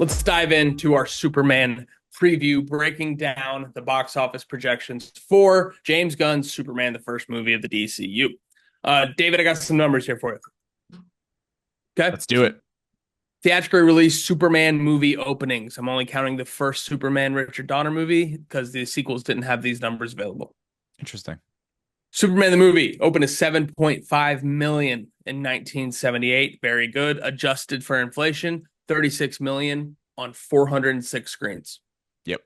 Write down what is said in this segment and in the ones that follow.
Let's dive into our Superman preview, breaking down the box office projections for James Gunn's Superman, the first movie of the DCU. David, I got some numbers here for you. Okay. Let's do it. Theatrically released Superman movie openings. I'm only counting the first Superman Richard Donner movie because the sequels didn't have these numbers available. Interesting. Superman the movie opened at 7.5 million in 1978. Very good. Adjusted for inflation, 36 million on 406 screens. Yep.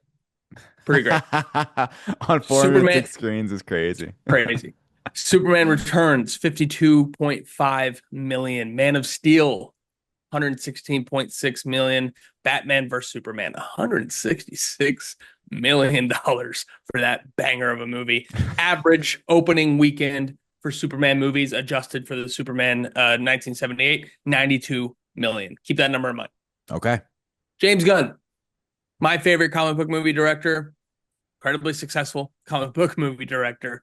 Pretty great. On Superman, 406 screens is crazy. crazy. Superman Returns, 52.5 million. Man of Steel, 116.6 million. Batman vs Superman, $166 million for that banger of a movie. Average opening weekend for Superman movies adjusted for the Superman 1978, 92 million. Keep that number in mind. Okay. James Gunn, my favorite comic book movie director, incredibly successful comic book movie director.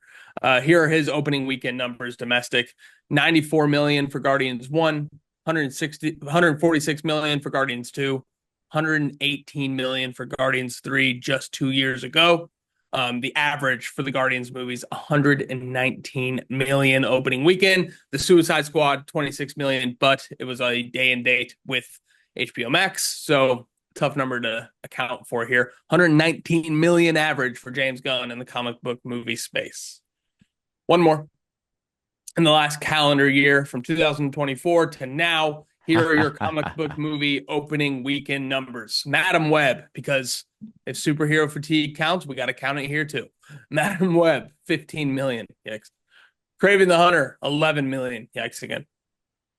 Here are his opening weekend numbers domestic: 94 million for Guardians 1, 146 million for Guardians 2, 118 million for Guardians 3 just 2 years ago. The average for the Guardians movies, 119 million opening weekend. The Suicide Squad, 26 million, but it was a day and date with HBO Max. So tough number to account for here. 119 million average for James Gunn in the comic book movie space. One more. In the last calendar year, from 2024 to now, here are your comic book movie opening weekend numbers. Madam Web, because if superhero fatigue counts, we got to count it here too. Madam Web, 15 million. Yikes. Kraven the Hunter, 11 million. Yikes again.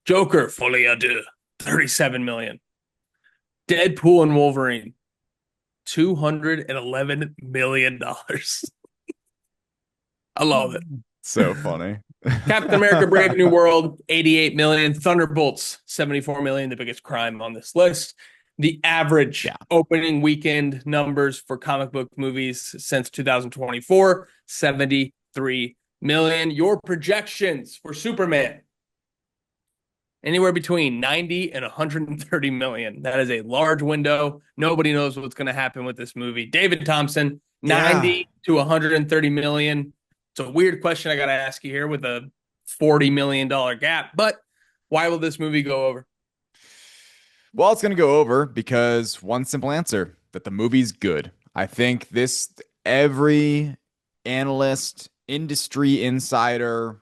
Joker, Folie à Deux, 37 million. Deadpool and Wolverine, $211 million. I love it. So funny. Captain America Brave New World, 88 million. Thunderbolts, 74 million, the biggest crime on this list. The average opening weekend numbers for comic book movies since 2024, 73 million. Your projections for Superman, anywhere between 90 and 130 million. That is a large window. Nobody knows what's going to happen with this movie. David Thompson, 90 to 130 million. It's a weird question I got to ask you here with a $40 million gap, but why will this movie go over? Well, it's going to go over because one simple answer, that the movie's good. I think every analyst, industry insider,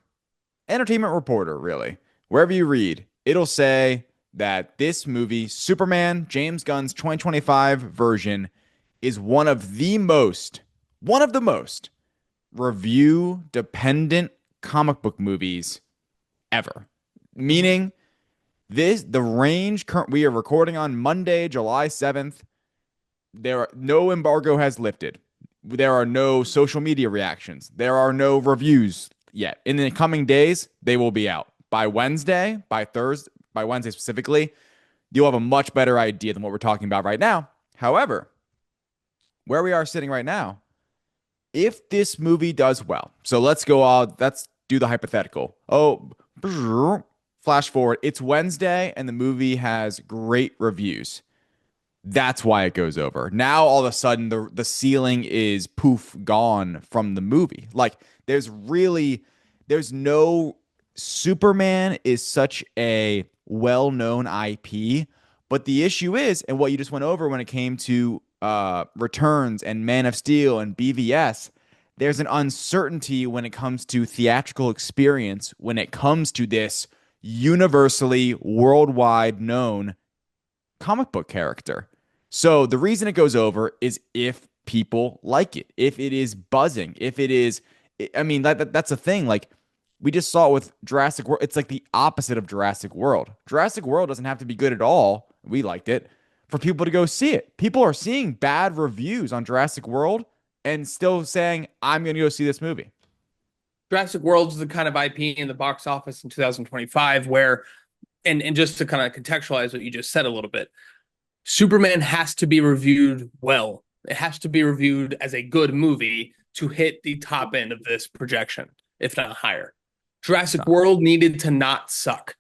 entertainment reporter, really, wherever you read, it'll say that this movie, Superman, James Gunn's 2025 version, is one of the most review dependent comic book movies ever. Meaning the range we are recording on Monday, July 7th. No embargo has lifted. There are no social media reactions. There are no reviews yet. In the coming days, they will be out. By Wednesday specifically, you'll have a much better idea than what we're talking about right now. However, where we are sitting right now, if this movie does well, so let's do the hypothetical. Flash forward, it's Wednesday and the movie has great reviews. That's why it goes over. Now all of a sudden the ceiling is gone from the movie. Like there's no Superman is such a well-known IP, but the issue is, and what you just went over when it came to Returns and Man of Steel and BVS, there's an uncertainty when it comes to theatrical experience, when it comes to this universally worldwide known comic book character. So the reason it goes over is if people like it, if it is buzzing, if it is, I mean, that's a thing. Like we just saw it with Jurassic World. It's like the opposite of Jurassic World. Jurassic World doesn't have to be good at all. We liked it for people to go see it. People are seeing bad reviews on Jurassic World and still saying, I'm going to go see this movie. Jurassic World is the kind of IP in the box office in 2025 where, and just to kind of contextualize what you just said a little bit, Superman has to be reviewed well. It has to be reviewed as a good movie to hit the top end of this projection, if not higher. Jurassic World needed to not suck.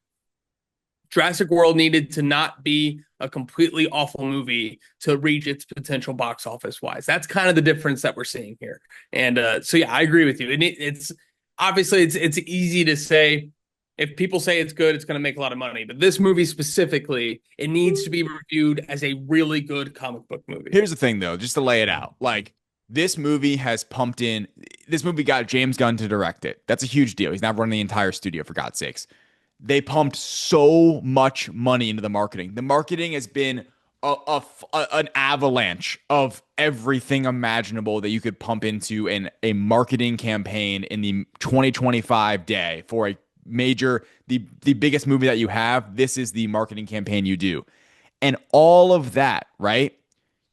Jurassic World needed to not be a completely awful movie to reach its potential box office wise. That's kind of the difference that we're seeing here. And so yeah, I agree with you. It's obviously it's easy to say if people say it's good, it's going to make a lot of money. But this movie specifically, it needs to be reviewed as a really good comic book movie. Here's the thing, though, just to lay it out. Like, this movie has pumped in. This movie got James Gunn to direct it. That's a huge deal. He's not running the entire studio, for God's sakes. They pumped so much money into the marketing. The marketing has been an avalanche of everything imaginable that you could pump into in a marketing campaign in the 2025 day for a major, the biggest movie that you have. This is the marketing campaign you do. And all of that, right?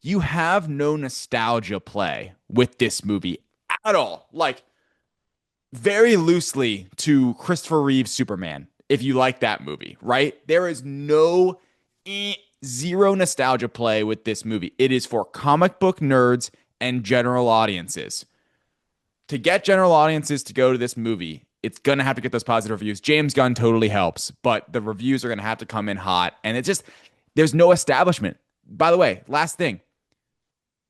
You have no nostalgia play with this movie at all. Like, very loosely to Christopher Reeve's Superman, if you like that movie, right? There is no zero nostalgia play with this movie. It is for comic book nerds and general audiences. To get general audiences to go to this movie, it's going to have to get those positive reviews. James Gunn totally helps, but the reviews are going to have to come in hot. And it's just, there's no establishment. By the way, last thing,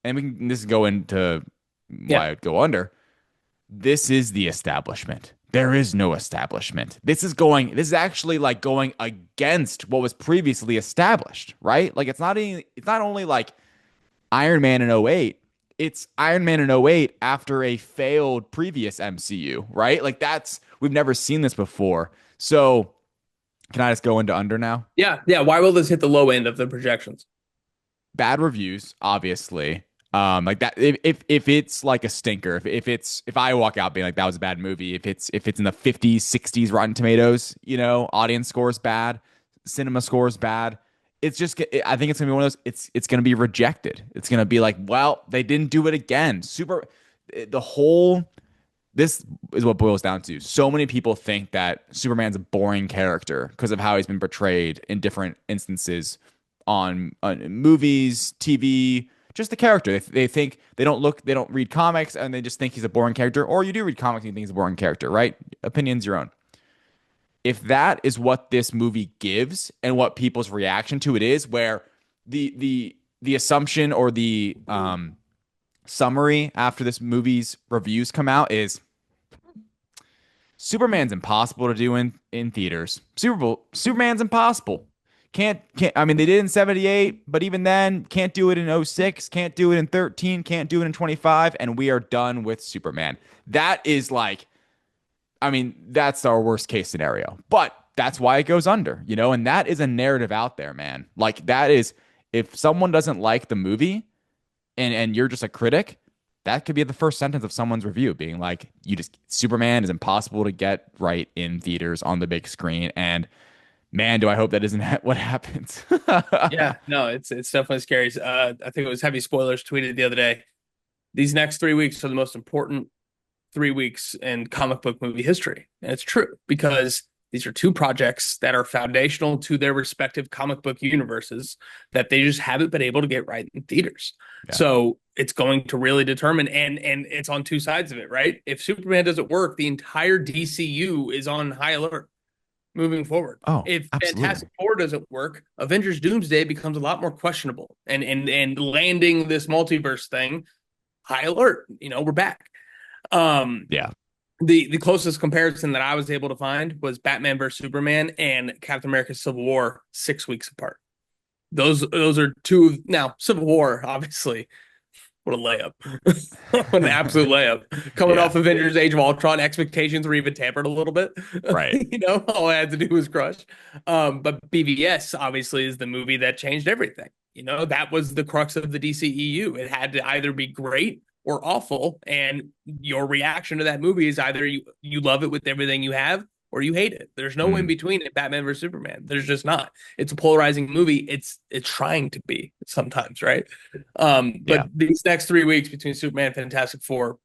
and this is go into why I'd go under. This is the establishment. There is no establishment. This is actually like going against what was previously established, right? Like, it's not only like Iron Man in '08. It's Iron Man in '08 after a failed previous MCU, right? Like, we've never seen this before. So can I just go into under now? Yeah. Yeah. Why will this hit the low end of the projections? Bad reviews, obviously. Like that, if it's like a stinker, if I walk out being like that was a bad movie, if it's in the 50s, 60s Rotten Tomatoes, audience scores bad, cinema scores bad, it's just, I think it's gonna be one of those, it's gonna be rejected. It's gonna be like, well, they didn't do it again. This is what boils down to. So many people think that Superman's a boring character because of how he's been portrayed in different instances on movies, TV, just the character. They think they don't read comics and they just think he's a boring character. Or you do read comics and you think he's a boring character, right? Opinion's your own. If that is what this movie gives and what people's reaction to it is, where the assumption or the summary after this movie's reviews come out is Superman's impossible to do in theaters. Superman's impossible. Can't I mean, they did in 78, but even then can't do it in '06, can't do it in 13, can't do it in 25, and we are done with Superman. That is like, I mean, that's our worst case scenario. But that's why it goes under, and that is a narrative out there, man. Like, that is, if someone doesn't like the movie and you're just a critic, that could be the first sentence of someone's review being like, Superman is impossible to get right in theaters on the big screen. And man, do I hope that isn't what happens. Yeah, no, it's definitely scary. I think it was Heavy Spoilers tweeted the other day. These next 3 weeks are the most important 3 weeks in comic book movie history. And it's true because these are two projects that are foundational to their respective comic book universes that they just haven't been able to get right in theaters. Yeah. So it's going to really determine, and it's on two sides of it, right? If Superman doesn't work, the entire DCU is on high alert moving forward. Oh, if absolutely. Fantastic Four doesn't work, Avengers Doomsday becomes a lot more questionable. And landing this multiverse thing, high alert. We're back. Yeah. The closest comparison that I was able to find was Batman versus Superman and Captain America Civil War 6 weeks apart. Those are two. Now, Civil War, obviously, what a layup. An absolute layup. Coming off Avengers Age of Ultron, expectations were even tampered a little bit. Right. All I had to do was crush. But BVS, obviously, is the movie that changed everything. That was the crux of the DCEU. It had to either be great or awful, and your reaction to that movie is either you love it with everything you have or you hate it. There's no in between in Batman versus Superman. There's just not. It's a polarizing movie. It's trying to be sometimes, right? But these next 3 weeks between Superman and Fantastic Four,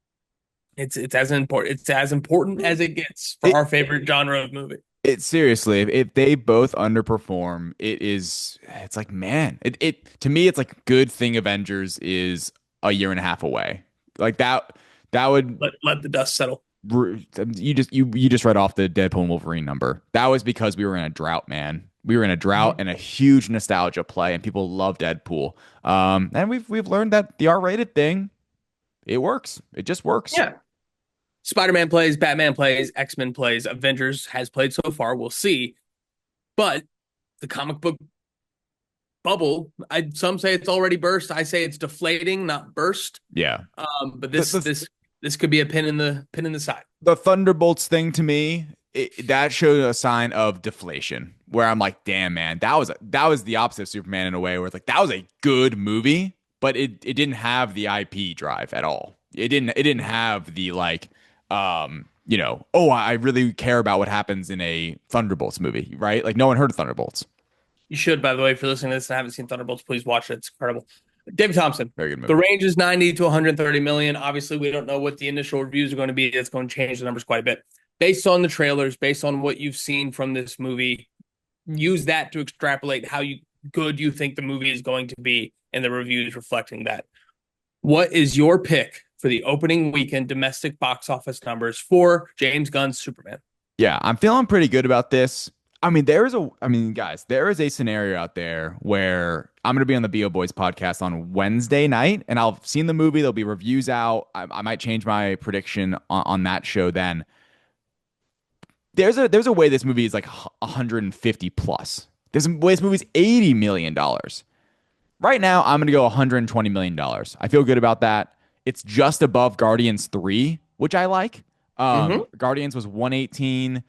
it's as important as it gets for our favorite genre of movie. It's seriously, if they both underperform, it's like, man, it to me, it's like, good thing Avengers is a year and a half away. Like, that would let the dust settle. You just read off the Deadpool and Wolverine number. That was because we were in a drought, man. We were in a drought and a huge nostalgia play, and people love Deadpool. And we've learned that the R-rated thing, it works. It just works. Yeah. Spider-Man plays, Batman plays, X-Men plays, Avengers has played so far. We'll see. But the comic book bubble, some say it's already burst. I say it's deflating, not burst. Yeah. But The, this could be a pin in the side. the Thunderbolts thing to me, that showed a sign of deflation where I'm like, damn, man, that was the opposite of Superman in a way where it's like that was a good movie, but it didn't have the IP drive at all. It didn't have the like oh, I really care about what happens in a Thunderbolts movie, right? Like no one heard of Thunderbolts. You should, by the way, if you're listening to this and haven't seen Thunderbolts, please watch it. It's incredible. David Thompson. Very good The movie. range is 90 to 130 million. Obviously, we don't know what the initial reviews are going to be. It's going to change the numbers quite a bit. Based on the trailers, based on what you've seen from this movie, use that to extrapolate how good you think the movie is going to be, and the reviews reflecting that. What is your pick for the opening weekend domestic box office numbers for James Gunn's Superman? Yeah, I'm feeling pretty good about this. Guys, there is a scenario out there where I'm going to be on the BO Boys podcast on Wednesday night, and I'll have seen the movie. There'll be reviews out. I might change my prediction on that show then. There's a way this movie is like 150 plus. There's a way this movie's $80 million. Right now, I'm going to go $120 million. I feel good about that. It's just above Guardians 3, which I like. Guardians was 118.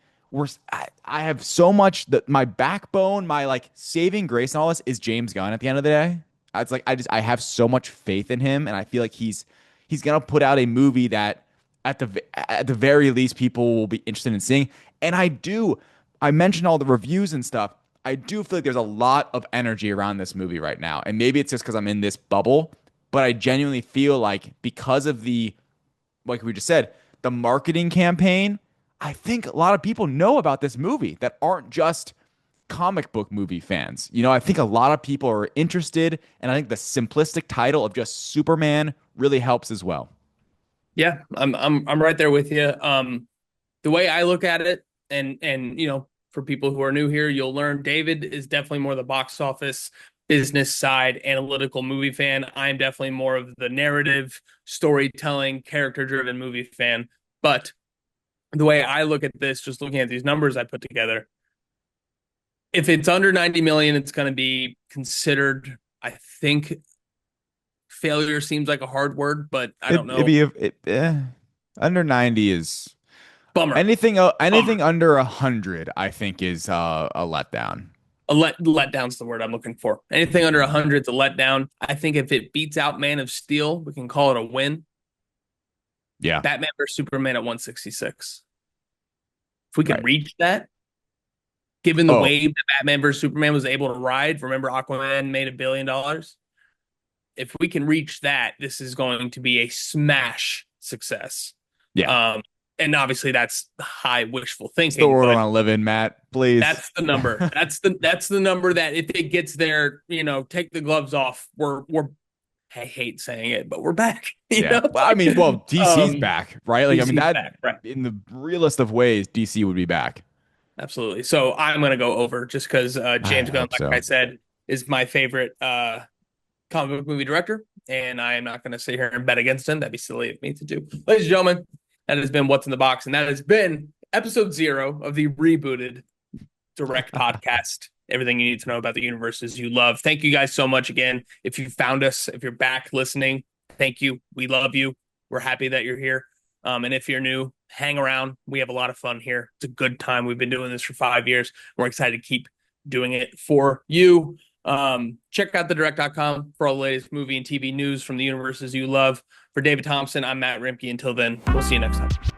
I have so much that my backbone, my like saving grace and all this is James Gunn at the end of the day. It's like I have so much faith in him, and I feel like he's gonna put out a movie that at the very least people will be interested in seeing. And I mentioned all the reviews and stuff. I do feel like there's a lot of energy around this movie right now. And maybe it's just because I'm in this bubble, but I genuinely feel like because of like we just said, the marketing campaign, I think a lot of people know about this movie that aren't just comic book movie fans. I think a lot of people are interested, and I think the simplistic title of just Superman really helps as well. Yeah, I'm right there with you. The way I look at it, and for people who are new here, you'll learn David is definitely more the box office business side analytical movie fan. I'm definitely more of the narrative, storytelling, character driven movie fan. But the way I look at this, just looking at these numbers I put together, if it's under 90 million, it's going to be considered, I think, failure seems like a hard word, but I don't know. Under 90 is Bummer. anything under 100, I think, is a letdown. Letdown's the word I'm looking for. Anything under 100 is a letdown. I think if it beats out Man of Steel, we can call it a win. Yeah. Batman versus Superman at 166. If we can Right. reach that, given the wave that Batman versus Superman was able to ride, remember Aquaman made $1 billion? If we can reach that, this is going to be a smash success. Yeah. And obviously that's high wishful thinking. It's the world I want to live in, Matt. Please. That's the number. That's the number that if it gets there, take the gloves off. We're I hate saying it, but we're back. Yeah. Well, DC's back, right? Like, DC's that back, right. in the realest of ways, DC would be back. Absolutely. So I'm gonna go over just because James Gunn, like I said, is my favorite comic book movie director, and I am not going to sit here and bet against him. That'd be silly of me to do. Ladies and gentlemen, that has been What's in the Box, and that has been episode 0 of the rebooted direct podcast. Everything you need to know about the universes you love. Thank you guys so much again. If you found us, if you're back listening, thank you. We love you. We're happy that you're here. And if you're new, hang around. We have a lot of fun here. It's a good time. We've been doing this for 5 years. We're excited to keep doing it for you. Check out thedirect.com for all the latest movie and TV news from the universes you love. For David Thompson, I'm Matt Roembke. Until then, we'll see you next time.